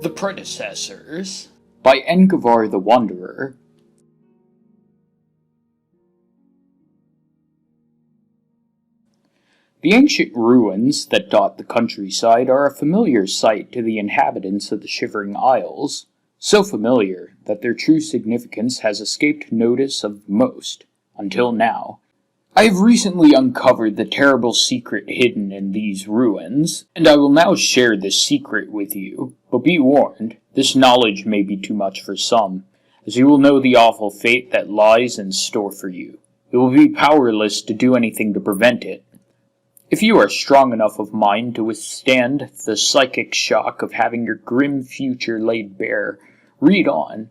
The Predecessors by Engavar the Wanderer. The ancient ruins that dot the countryside are a familiar sight to the inhabitants of the Shivering Isles, so familiar that their true significance has escaped notice of most, until now. I have recently uncovered the terrible secret hidden in these ruins, and I will now share this secret with you, but be warned, this knowledge may be too much for some, as you will know the awful fate that lies in store for you. You will be powerless to do anything to prevent it. If you are strong enough of mind to withstand the psychic shock of having your grim future laid bare, read on.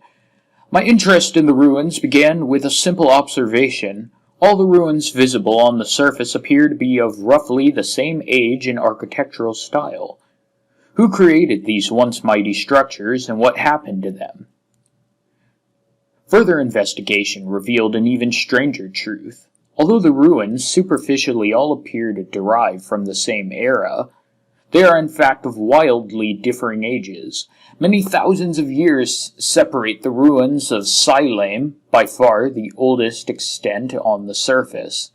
My interest in the ruins began with a simple observation. All the ruins visible on the surface appear to be of roughly the same age and architectural style. Who created these once mighty structures, and what happened to them? Further investigation revealed an even stranger truth. Although the ruins superficially all appear to derive from the same era, they are in fact of wildly differing ages. Many thousands of years separate the ruins of Silame, by far the oldest extent on the surface,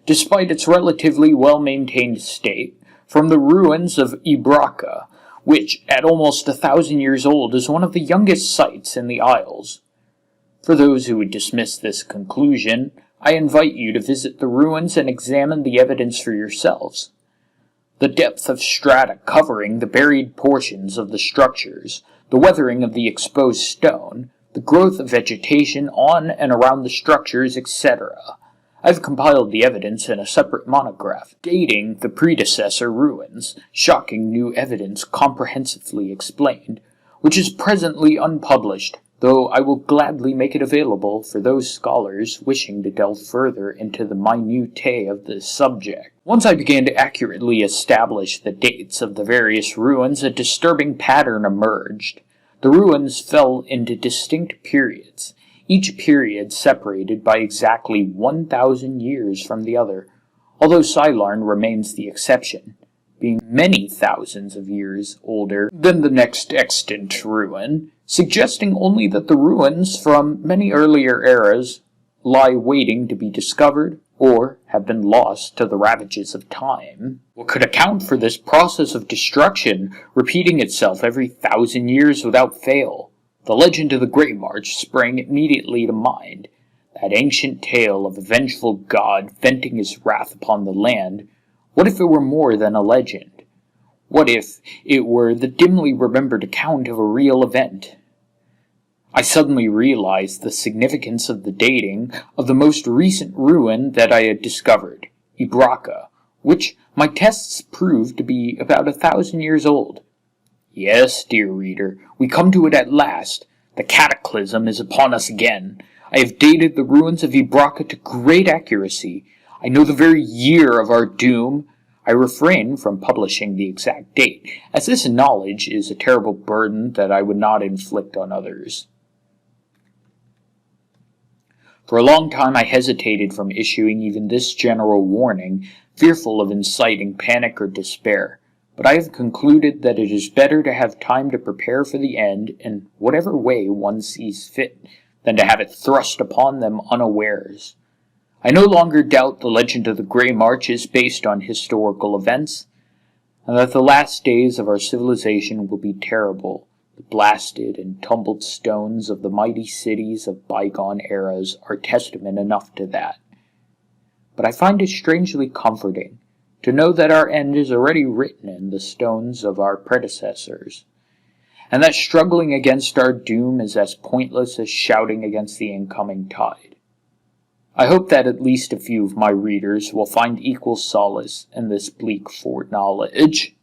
despite its relatively well-maintained state, from the ruins of Ibraca, which, at almost 1,000 years old, is one of the youngest sites in the Isles. For those who would dismiss this conclusion, I invite you to visit the ruins and examine the evidence for yourselves. The depth of strata covering the buried portions of the structures, the weathering of the exposed stone, the growth of vegetation on and around the structures, etc. I've compiled the evidence in a separate monograph, dating the predecessor ruins, shocking new evidence comprehensively explained, which is presently unpublished, though I will gladly make it available for those scholars wishing to delve further into the minutiae of this subject. Once I began to accurately establish the dates of the various ruins, a disturbing pattern emerged. The ruins fell into distinct periods, each period separated by exactly 1,000 years from the other, although Silarn remains the exception, being many thousands of years older than the next extant ruin, suggesting only that the ruins from many earlier eras lie waiting to be discovered or have been lost to the ravages of time. What could account for this process of destruction repeating itself every 1,000 years without fail? The legend of the Great March sprang immediately to mind, that ancient tale of a vengeful god venting his wrath upon the land. What if it were more than a legend? What if it were the dimly remembered account of a real event? I suddenly realized the significance of the dating of the most recent ruin that I had discovered, Ibraca, which my tests proved to be about 1,000 years old. Yes, dear reader, we come to it at last. The cataclysm is upon us again. I have dated the ruins of Ibraca to great accuracy. I know the very year of our doom. I refrain from publishing the exact date, as this knowledge is a terrible burden that I would not inflict on others. For a long time I hesitated from issuing even this general warning, fearful of inciting panic or despair, but I have concluded that it is better to have time to prepare for the end in whatever way one sees fit, than to have it thrust upon them unawares. I no longer doubt the legend of the Grey March is based on historical events, and that the last days of our civilization will be terrible. The blasted and tumbled stones of the mighty cities of bygone eras are testament enough to that. But I find it strangely comforting to know that our end is already written in the stones of our predecessors, and that struggling against our doom is as pointless as shouting against the incoming tide. I hope that at least a few of my readers will find equal solace in this bleak foreknowledge.